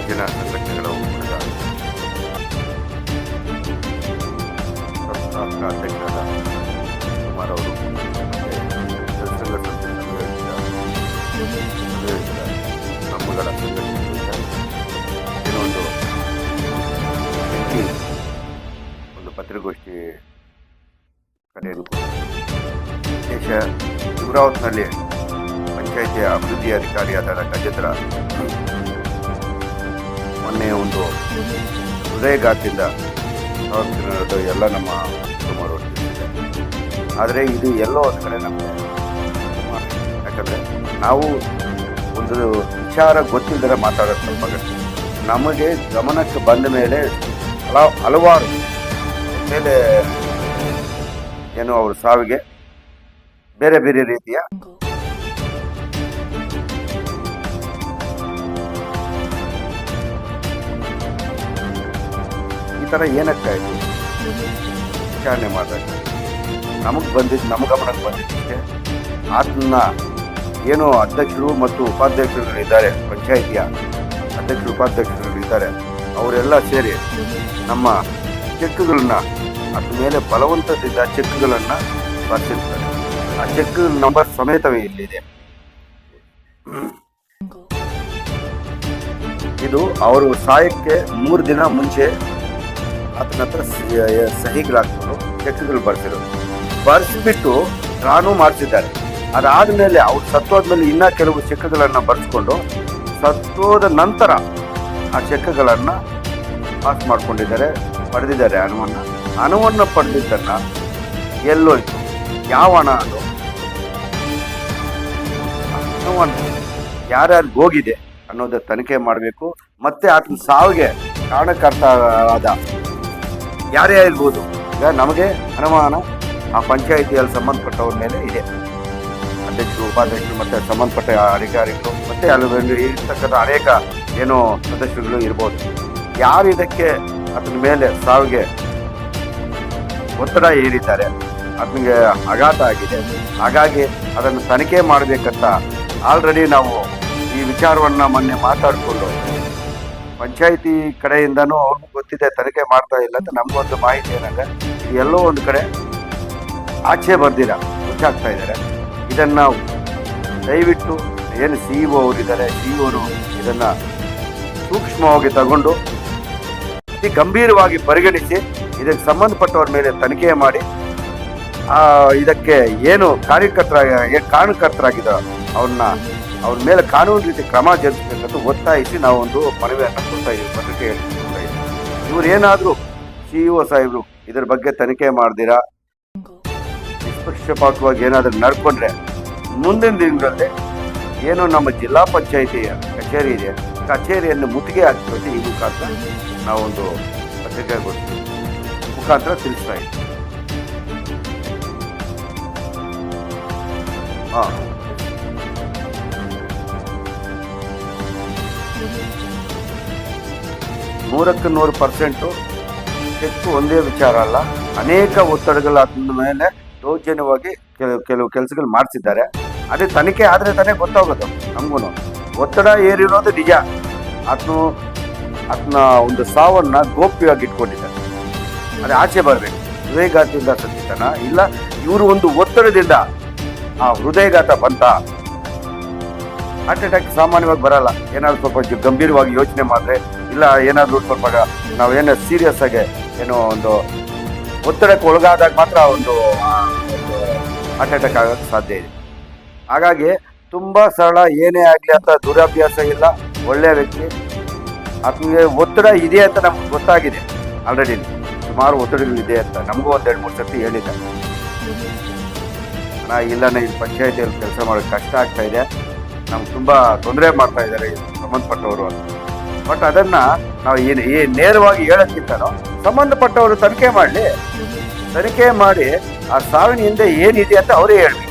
ಬಹುಜನ ಸಂಘಟನೆಗಳ ಒಕ್ಕೂಟದ ಸಂಸ್ಥಾಪಕ ಅಧ್ಯಕ್ಷರಾದ ಕುಮಾರ್ ಅವರು ಮತ್ತು ಜನಸಂಘ ಸಂಘಟನೆಗಳಿಂದ ನಮ್ಮಗಳ ಸಂಘಟನೆಗಳಿಂದ ಏನೋ ಒಂದು ಪತ್ರಿಕಾಗೋಷ್ಠಿ ಕರೆಯನ್ನು ವಿಶೇಷ ಶಿವರಾವತ್ನಲ್ಲಿ ಪಂಚಾಯಿತಿಯ ಅಭಿವೃದ್ಧಿ ಅಧಿಕಾರಿಯಾದ ಗಜೇಂದ್ರ ಮೊನ್ನೆ ಒಂದು ಹೃದಯಘಾತದಿಂದ ಎಲ್ಲ ನಮ್ಮ ಕುಟುಂಬರು ಆದರೆ ಇದು ಎಲ್ಲೋ ಒಂದು ಕಡೆ ನಮಗೆ ಯಾಕಂದರೆ ನಾವು ಒಂದು ವಿಚಾರ ಗೊತ್ತಿಲ್ಲದೆ ಮಾತಾಡೋದು ತಪ್ಪಾಗುತ್ತೆ. ನಮಗೆ ಗಮನಕ್ಕೆ ಬಂದ ಮೇಲೆ ಹಲವಾರು ಮೇಲೆ ಏನು ಅವ್ರ ಸಾವಿಗೆ ಬೇರೆ ಬೇರೆ ರೀತಿಯ ಈ ಥರ ಏನಕ್ಕಾಯಿತು ವಿಚಾರಣೆ ಮಾಡಿದಾಗ ನಮ್ಮ ಗಮನಕ್ಕೆ ಬಂದಿದ್ದಕ್ಕೆ ಆತನ ಏನು ಅಧ್ಯಕ್ಷರು ಮತ್ತು ಉಪಾಧ್ಯಕ್ಷರುಗಳಿದ್ದಾರೆ, ಪಂಚಾಯಿತಿಯ ಅಧ್ಯಕ್ಷರು ಉಪಾಧ್ಯಕ್ಷರುಗಳಿದ್ದಾರೆ, ಅವರೆಲ್ಲ ಸೇರಿ ನಮ್ಮ ಚೆಕ್ಗಳನ್ನು ಅದ್ರ ಮೇಲೆ ಬಲವಂತದಿಂದ ಚೆಕ್ಗಳನ್ನು ಬರ್ತಿರ್ತಾರೆ. ಆ ಚೆಕ್ ನಂಬರ್ ಸಮೇತವೇ ಇಲ್ಲಿದೆ. ಇದು ಅವರು ಸಾಯಕ್ಕೆ 3 ದಿನ ಮುಂಚೆ ಆತನ ಹತ್ರ ಸಹಿಗಳಾಗ್ತದೆ, ಚೆಕ್ಗಳು ಬರ್ಸಿಬಿಟ್ಟು ಡ್ರಾನು ಮಾಡಿಸಿದ್ದಾರೆ. ಅದಾದಮೇಲೆ ಅವ್ರು ಸತ್ತೋದ್ಮೇಲೆ ಇನ್ನೂ ಕೆಲವು ಚೆಕ್ಗಳನ್ನು ಬರ್ಸ್ಕೊಂಡು ಸತ್ತೋದ ನಂತರ ಆ ಚೆಕ್ಗಳನ್ನು ಪಾಸ್ ಮಾಡ್ಕೊಂಡಿದ್ದಾರೆ, ಪಡೆದಿದ್ದಾರೆ. ಹಣವನ್ನು ಪಡೆದಿದ್ದನ್ನು ಎಲ್ಲೋಯ್ತು, ಯಾವ ಹಣ ಅದು, ಹಣವನ್ನು ಯಾರ್ಯಾರು ಹೋಗಿದೆ ಅನ್ನೋದು ತನಿಖೆ ಮಾಡಬೇಕು. ಮತ್ತೆ ಆತನ ಸಾವಿಗೆ ಕಾರಣಕರ್ತರಾದ ಯಾರೇ ಇರ್ಬೋದು. ಈಗ ನಮಗೆ ಅನುಮಾನ ಆ ಪಂಚಾಯಿತಿಯಲ್ಲಿ ಸಂಬಂಧಪಟ್ಟವ್ರ ಮೇಲೆ ಇದೆ. ಅಧ್ಯಕ್ಷರು, ಉಪಾಧ್ಯಕ್ಷರು ಮತ್ತು ಸಂಬಂಧಪಟ್ಟ ಅಧಿಕಾರಿಗಳು ಮತ್ತು ಅಲ್ಲಿ ಇರ್ತಕ್ಕಂಥ ಅನೇಕ ಏನೋ ಸದಸ್ಯರುಗಳು ಇರ್ಬೋದು. ಯಾರು ಇದಕ್ಕೆ ಅದರ ಮೇಲೆ ಸಾವಿಗೆ ಒತ್ತಡ ಏರಿದ್ದಾರೆ, ಅದನಿಗೆ ಆಘಾತ ಆಗಿದೆ. ಹಾಗಾಗಿ ಅದನ್ನು ತನಿಖೆ ಮಾಡಬೇಕಂತ ಆಲ್ರೆಡಿ ನಾವು ಈ ವಿಚಾರವನ್ನು ಮೊನ್ನೆ ಮಾತಾಡಿಕೊಂಡು ಪಂಚಾಯಿತಿ ಕಡೆಯಿಂದನೂ ಅವ್ರಿಗೂ ಗೊತ್ತಿದೆ ತನಿಖೆ ಮಾಡ್ತಾ ಇಲ್ಲ ಅಂತ ನಮಗೊಂದು ಮಾಹಿತಿ ಏನಂದರೆ ಎಲ್ಲೋ ಒಂದು ಕಡೆ ಆಚೆ ಬರ್ದಿರ ಮುಚ್ಚಾಕ್ತಾ ಇದ್ದಾರೆ. ಇದನ್ನು ದಯವಿಟ್ಟು ಏನು CEO ಅವರಿದ್ದಾರೆ, CEO ಇದನ್ನು ಸೂಕ್ಷ್ಮವಾಗಿ ತಗೊಂಡು ಅತಿ ಗಂಭೀರವಾಗಿ ಪರಿಗಣಿಸಿ ಇದಕ್ಕೆ ಸಂಬಂಧಪಟ್ಟವ್ರ ಮೇಲೆ ತನಿಖೆ ಮಾಡಿ ಇದಕ್ಕೆ ಏನು ಕಾರಣಕರ್ತರಾಗಿದ್ದಾರೋ ಅವ್ರ ಮೇಲೆ ಕಾನೂನು ರೀತಿ ಕ್ರಮ ಜರುಗಿಸಬೇಕಂತ ಒತ್ತಾಯಿಸಿ ನಾವು ಒಂದು ಮನವಿಯನ್ನು ಕೊಡ್ತಾ ಇದ್ದೀವಿ, ಪತ್ರಿಕೆ ಹೇಳ್ತಾ ಇದ್ದೀವಿ. ಇವ್ರು ಏನಾದರೂ CEO ಸಾಹೇಬರು ಇದ್ರ ಬಗ್ಗೆ ತನಿಖೆ ಮಾಡ್ದಿರಾ ನಿಷ್ಪಕ್ಷಪಾತವಾಗಿ ಏನಾದರೂ ನಡ್ಕೊಂಡ್ರೆ ಮುಂದಿನ ದಿನಗಳಲ್ಲಿ ಏನು ನಮ್ಮ ಜಿಲ್ಲಾ ಪಂಚಾಯಿತಿಯ ಕಚೇರಿ ಇದೆ, ಕಚೇರಿಯನ್ನು ಮುತ್ತಿಗೆ ಹಾಕ್ಬೇಕು. ಈ ಮುಖಾಂತರ ನಾವೊಂದು ಪತ್ರಿಕಾಗೋಷ್ಠಿ ಮುಖಾಂತರ ತಿಳಿಸ್ತಾ ಇದ್ದೀವಿ. ಹಾಂ, 100% ಚೆಕ್ ಒಂದೇ ವಿಚಾರ ಅಲ್ಲ, ಅನೇಕ ಒತ್ತಡಗಳ ಅದ್ರ ಮೇಲೆ ದೌರ್ಜನ್ಯವಾಗಿ ಕೆಲವು ಕೆಲಸಗಳು ಮಾಡಿಸಿದ್ದಾರೆ. ಅದೇ ತನಿಖೆ ಆದರೆ ತಾನೇ ಗೊತ್ತಾಗೋದು ನಮಗೂ. ಒತ್ತಡ ಏರಿರೋದು ನಿಜ. ಅದನ್ನ ಒಂದು ಸಾವನ್ನು ಗೋಪ್ಯವಾಗಿ ಇಟ್ಕೊಂಡಿದ್ದಾರೆ. ಅದೇ ಆಚೆ ಬರಬೇಕು. ಹೃದಯಘಾತದಿಂದ ಸತ್ತಿದ್ದಾನ ಇಲ್ಲ ಇವರು ಒಂದು ಒತ್ತಡದಿಂದ ಆ ಹೃದಯಘಾತ ಬಂತ. ಹಾರ್ಟ್ ಅಟ್ಯಾಕ್ ಸಾಮಾನ್ಯವಾಗಿ ಬರಲ್ಲ. ಏನಾದ್ರು ಸ್ವಲ್ಪ ಗಂಭೀರವಾಗಿ ಯೋಚನೆ ಮಾಡಿದ್ರೆ ಇಲ್ಲ ಏನಾದರೂ ಸ್ವಲ್ಪ ನಾವೇನೋ ಸೀರಿಯಸ್ ಆಗಿ ಏನೋ ಒಂದು ಒತ್ತಡಕ್ಕೆ ಒಳಗಾದಾಗ ಮಾತ್ರ ಒಂದು ಹಾರ್ಟ್ ಅಟ್ಯಾಕ್ ಆಗೋಕ್ಕೆ ಸಾಧ್ಯ ಇದೆ. ಹಾಗಾಗಿ ತುಂಬ ಸರಳ, ಏನೇ ಆಗಲಿ ಅಂತ ದುರಭ್ಯಾಸ ಇಲ್ಲ, ಒಳ್ಳೆಯ ವ್ಯಕ್ತಿ. ಆತನಿಗೆ ಒತ್ತಡ ಇದೆ ಅಂತ ನಮ್ಗೆ ಗೊತ್ತಾಗಿದೆ. ಆಲ್ರೆಡಿ ಸುಮಾರು ಒತ್ತಡಗಳಿದೆ ಅಂತ ನಮಗೂ 1-2-3 ಸರ್ತಿ ಹೇಳಿದ್ದೆ. ಇಲ್ಲನೇ ಈ ಪಂಚಾಯಿತಿಯಲ್ಲಿ ಕೆಲಸ ಮಾಡೋಕ್ಕೆ ಕಷ್ಟ ಆಗ್ತಾ ಇದೆ, ನಮ್ಗೆ ತುಂಬ ತೊಂದರೆ ಮಾಡ್ತಾ ಇದ್ದಾರೆ ಸಂಬಂಧಪಟ್ಟವರು ಅಂತ. ಬಟ್ ಅದನ್ನು ನಾವು ನೇರವಾಗಿ ಹೇಳೋಕ್ಕಿಂತನೋ ಸಂಬಂಧಪಟ್ಟವರು ತನಿಖೆ ಮಾಡಲಿ, ತನಿಖೆ ಮಾಡಿ ಆ ಸಾವಿನ ಹಿಂದೆ ಏನಿದೆ ಅಂತ ಅವರೇ ಹೇಳಬೇಕು.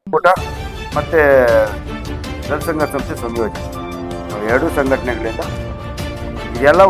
ಊಟ ಮತ್ತು ಜನಸಂಘ ಸಂಸ್ಥೆ ಸಂಯೋಜನೆ, ನಾವು 2 ಸಂಘಟನೆಗಳಿಂದ ಇದೆಲ್ಲ